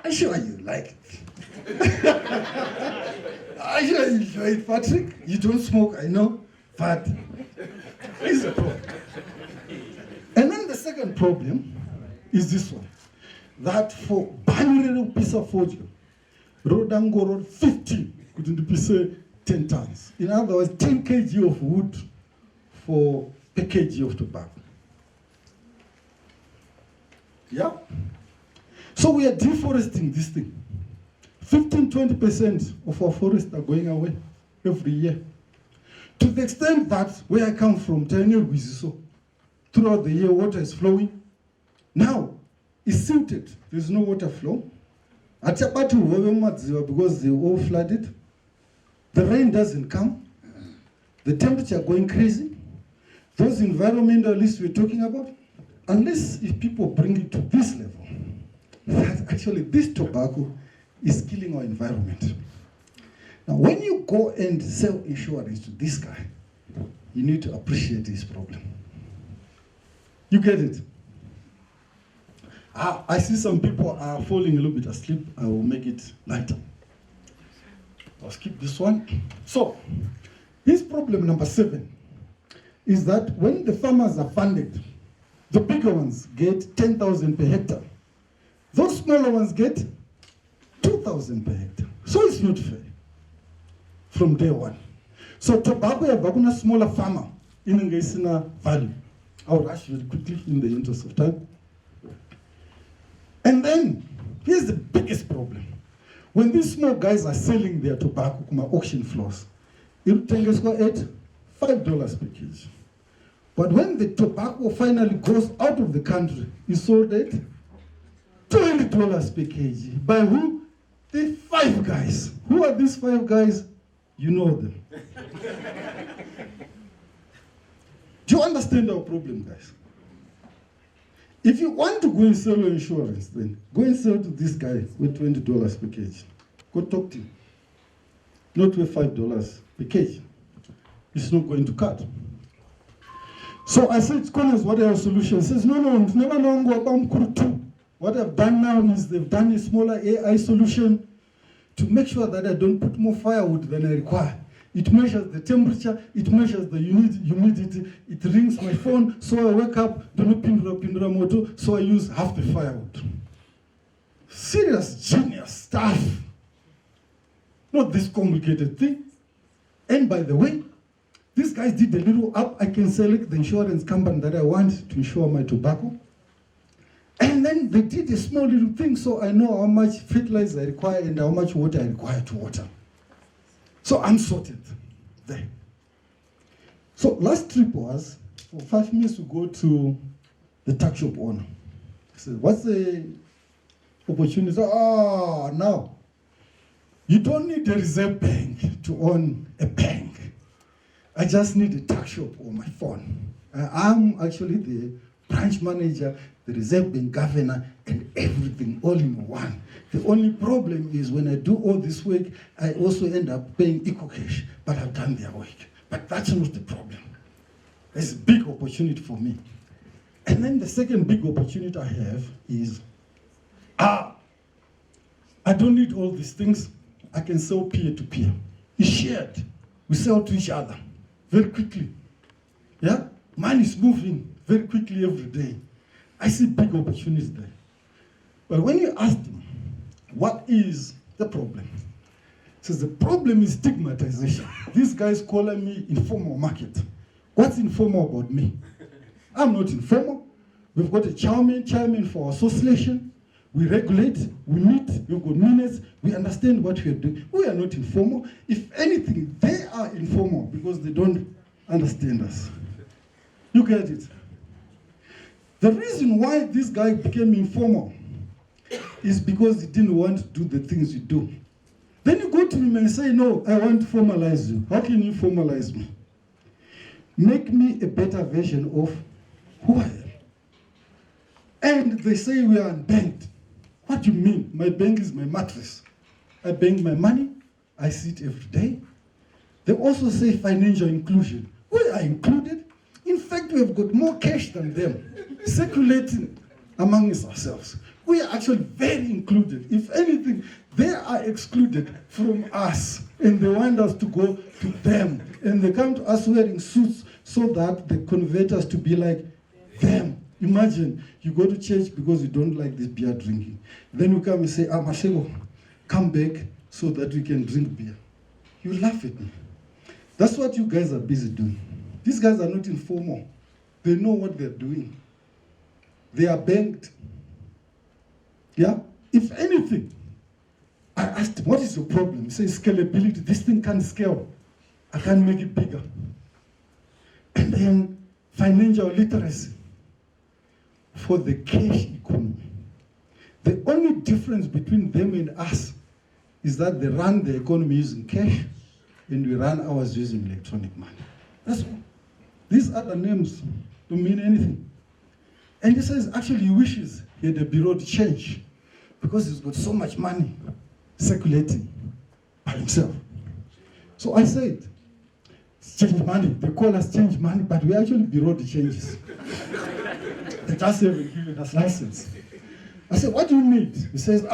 I'm sure you like it. I'm sure you enjoy it, Patrick. You don't smoke, I know, but it's a problem. And then the second problem is this one. That for binary piece of audio, Rodango Road 15 couldn't be say 10 tons. In other words, 10 kg of wood for a kg of tobacco. Yeah? So we are deforesting this thing. 15-20% of our forests are going away every year. To the extent that where I come from, throughout the year water is flowing. Now, it's silted. There's no water flow. Because they all flooded. The rain doesn't come. The temperature going crazy. Those environmentalists we're talking about, unless if people bring it to this level, that actually this tobacco is killing our environment. Now, when you go and sell insurance to this guy, you need to appreciate his problem. You get it? I see some people are falling a little bit asleep. I will make it lighter. I'll skip this one. So, his problem number 7 is that when the farmers are funded, the bigger ones get 10,000 per hectare. Those smaller ones get 2,000 per hectare. So it's not fair from day one. So tobacco is a smaller farmer in a value. I'll rush very quickly in the interest of time. And then, here's the biggest problem. When these small guys are selling their tobacco on auction floors, it takes at $5 per kg. But when the tobacco finally goes out of the country, it's sold at $20 per kg. By who? The 5 guys. Who are these 5 guys? You know them. Do you understand our problem, guys? If you want to go and sell your insurance, then go and sell to this guy with $20 per kg. Go talk to him. Not with $5 per kg. It's not going to cut. So I said, Connors, what are your solutions? He says, no, it's never long about Kurutu. What I've done now is they've done a smaller AI solution to make sure that I don't put more firewood than I require. It measures the temperature, it measures the humidity, it rings my phone, so I wake up, pindra moto, so I use half the firewood. Serious genius stuff. Not this complicated thing. And by the way, these guys did a little app. I can select the insurance company that I want to insure my tobacco. And then they did a small little thing so I know how much fertilizer I require and how much water I require to water. So I'm sorted there. So last trip was for 5 minutes to go to the tuck shop owner. I said, what's the opportunity? Now, you don't need a reserve bank to own a bank. I just need a tuck shop on my phone. I'm actually the branch manager, the reserve bank governor, and everything all in one. The only problem is when I do all this work, I also end up paying EcoCash, but I've done their work. But that's not the problem. It's a big opportunity for me. And then the second big opportunity I have is, I don't need all these things. I can sell peer-to-peer. It's shared. We sell to each other very quickly. Yeah? Money is moving very quickly every day. I see big opportunities there. But when you ask them, what is the problem? He says the problem is stigmatization. These guys calling me informal market. What's informal about me? I'm not informal. We've got a chairman for our association. We regulate, we meet, we've got minutes, we understand what we are doing. We are not informal. If anything, they are informal because they don't understand us. You get it? The reason why this guy became informal is because he didn't want to do the things you do. Then you go to him and say, no, I want to formalize you. How can you formalize me? Make me a better version of who I am. And they say we are unbanked. What do you mean? My bank is my mattress. I bank my money. I see it every day. They also say financial inclusion. We are included. In In fact, we have got more cash than them circulating among ourselves. We are actually very included. If anything, they are excluded from us, and they want us to go to them. And they come to us wearing suits so that they convert us to be like them. Imagine you go to church because you don't like this beer drinking. Then you come and say, Mashego, come back so that we can drink beer. You laugh at me. That's what you guys are busy doing. These guys are not informal. They know what they're doing. They are banked. Yeah? If anything, I asked him, what is your problem? He says, scalability. This thing can't scale. I can't make it bigger. And then financial literacy for the cash economy. The only difference between them and us is that they run the economy using cash and we run ours using electronic money. That's all. These other names don't mean anything. And he says, actually, he wishes he had a bureau de change because he's got so much money circulating by himself. So I said, change money. They call us change money, but we actually bureau de changes. They just haven't given us license. I said, what do you need? He says,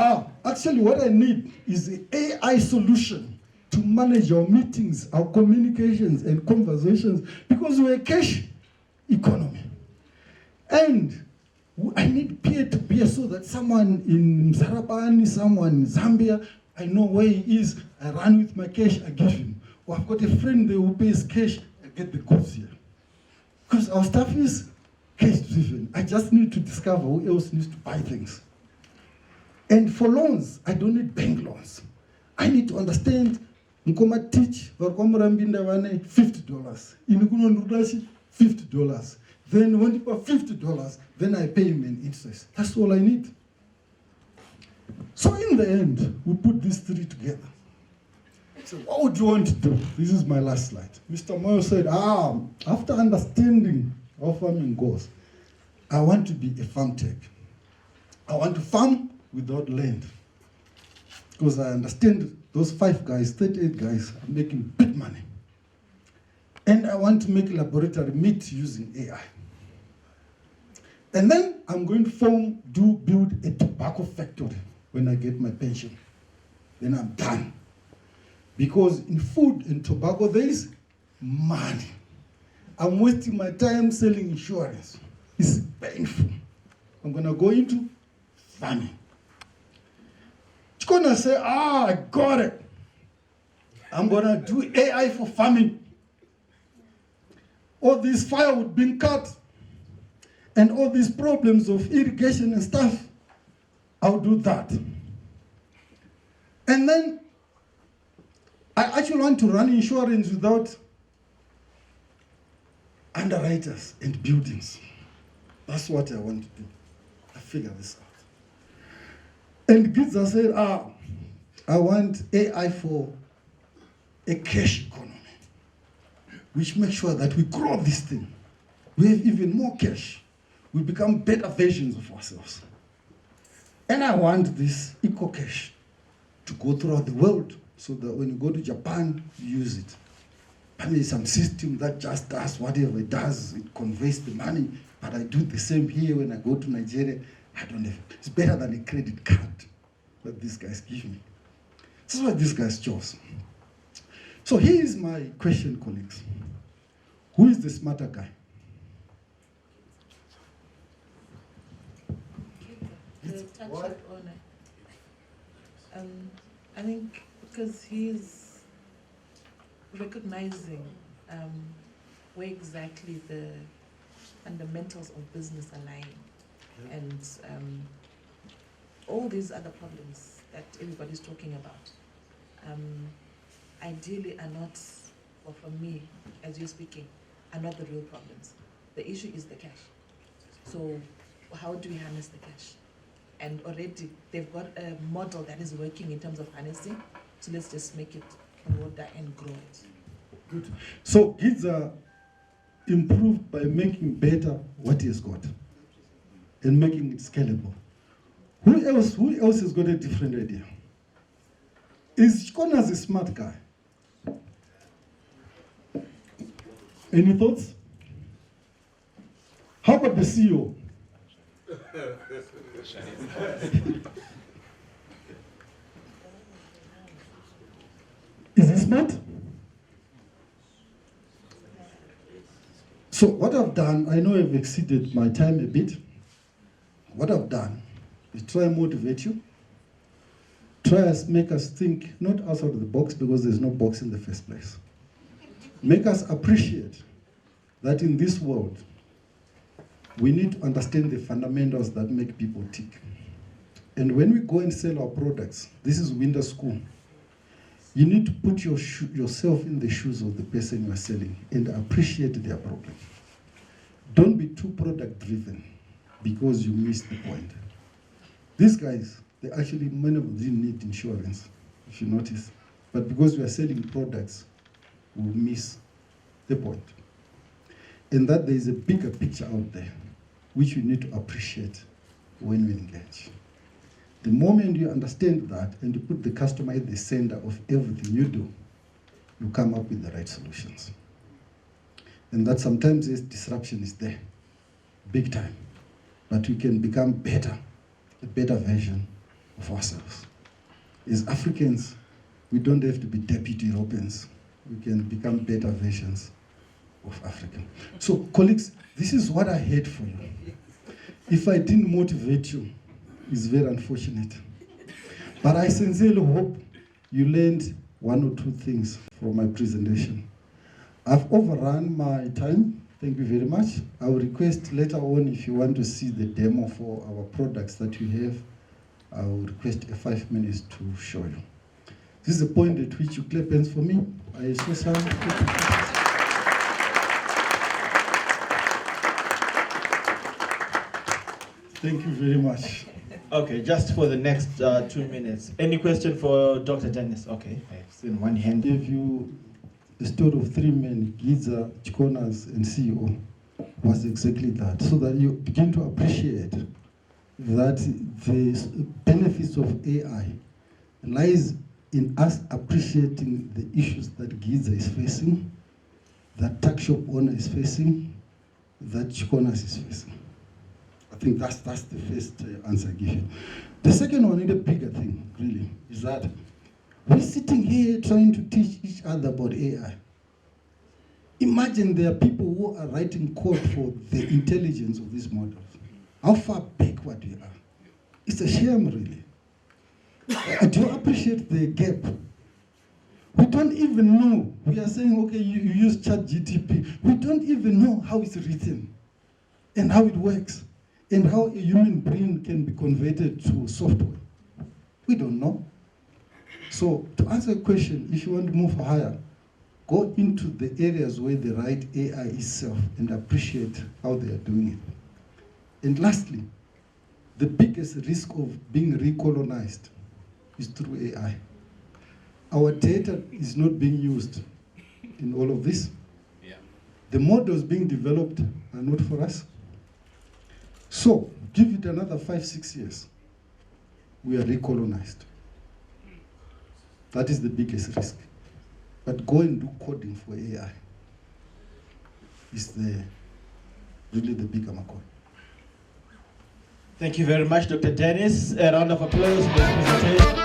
actually what I need is the AI solution to manage our meetings, our communications and conversations, because we're a cash economy. And I need peer-to-peer so that someone in Zarabani, someone in Zambia, I know where he is, I run with my cash, I give him. Or I've got a friend there who pays cash, I get the goods here. Because our stuff is cash-driven. I just need to discover who else needs to buy things. And for loans, I don't need bank loans. I need to understand, Nkoma teach, $50. $50. Then when you pay $50, then I pay him an interest. That's all I need. So in the end, we put these three together. So what would you want to do? This is my last slide. Mr. Moyo said, after understanding how farming goes, I want to be a farm tech. I want to farm without land. Because I understand those 5 guys, 38 guys are making big money. And I want to make laboratory meat using AI. And then I'm going to build a tobacco factory when I get my pension. Then I'm done. Because in food and tobacco, there is money. I'm wasting my time selling insurance. It's painful. I'm going to go into farming. It's going to say, I got it. I'm going to do AI for farming. All this firewood being cut and all these problems of irrigation and stuff, I'll do that. And then I actually want to run insurance without underwriters and buildings. That's what I want to do. I figure this out. And Giza said, I want AI for a cash economy, which makes sure that we grow this thing. We have even more cash. We become better versions of ourselves. And I want this eco-cash to go throughout the world so that when you go to Japan, you use it. I mean, some system that just does whatever it does, it conveys the money, but I do the same here when I go to Nigeria. I don't have it. It's better than a credit card that these guys give me. This is what these guys chose. So here is my question, colleagues. Who is the smarter guy? What? I think because he's recognizing where exactly the fundamentals of business are lying, and all these other problems that everybody's talking about, ideally are not, or for me, as you're speaking, are not the real problems. The issue is the cash. So how do we harness the cash? And already they've got a model that is working in terms of harnessing. So let's just make it broader and grow it. Good. So Giza improved by making better what he has got and making it scalable. Who else has got a different idea? Is Shkonas a smart guy? Any thoughts? How about the CEO? Is he smart? So what I've done, I know I've exceeded my time a bit. What I've done is try and motivate you, try and make us think not outside of the box, because there's no box in the first place. Make us appreciate that in this world, we need to understand the fundamentals that make people tick. And when we go and sell our products, this is winter school. You need to put yourself in the shoes of the person you are selling and appreciate their problem. Don't be too product driven because you missed the point. These guys, they actually, many of them didn't need insurance, if you notice. But because we are selling products, we miss the point. And that there is a bigger picture out there, which you need to appreciate when we engage. The moment you understand that and you put the customer at the center of everything you do, you come up with the right solutions. And that sometimes this disruption is there, big time. But we can become better, a better version of ourselves. As Africans, we don't have to be deputy Europeans. We can become better versions of Africa. So, colleagues, this is what I had for you. If I didn't motivate you, it's very unfortunate. But I sincerely hope you learned one or two things from my presentation. I've overrun my time. Thank you very much. I will request later on, if you want to see the demo for our products that you have, I will request a 5 minutes to show you. This is the point at which you clap hands for me. I saw some. Thank you very much. Okay, just for the next 2 minutes. Any question for Dr. Dennis? Okay, I've seen one hand. Give you a story of 3 men, Giza, Chikonas, and CEO, was exactly that, so that you begin to appreciate that the benefits of AI lies in us appreciating the issues that Giza is facing, that tax shop owner is facing, that Chikonas is facing. I think that's the first answer I give you. The second one, and the bigger thing, really, is that we're sitting here trying to teach each other about AI. Imagine there are people who are writing code for the intelligence of these models. How far backward we are. It's a shame, really. Do you appreciate the gap? We don't even know. We are saying, okay, you use ChatGPT. We don't even know how it's written and how it works and how a human brain can be converted to software. We don't know. So to answer a question, if you want to move higher, go into the areas where the right AI itself and appreciate how they are doing it. And lastly, the biggest risk of being recolonized is through AI. Our data is not being used in all of this. Yeah. The models being developed are not for us. So give it another 5-6 years, we are recolonized. That is the biggest risk. But go and do coding for AI is really the bigger McCoy. Thank you very much, Dr. Dennis. A round of applause for this presentation.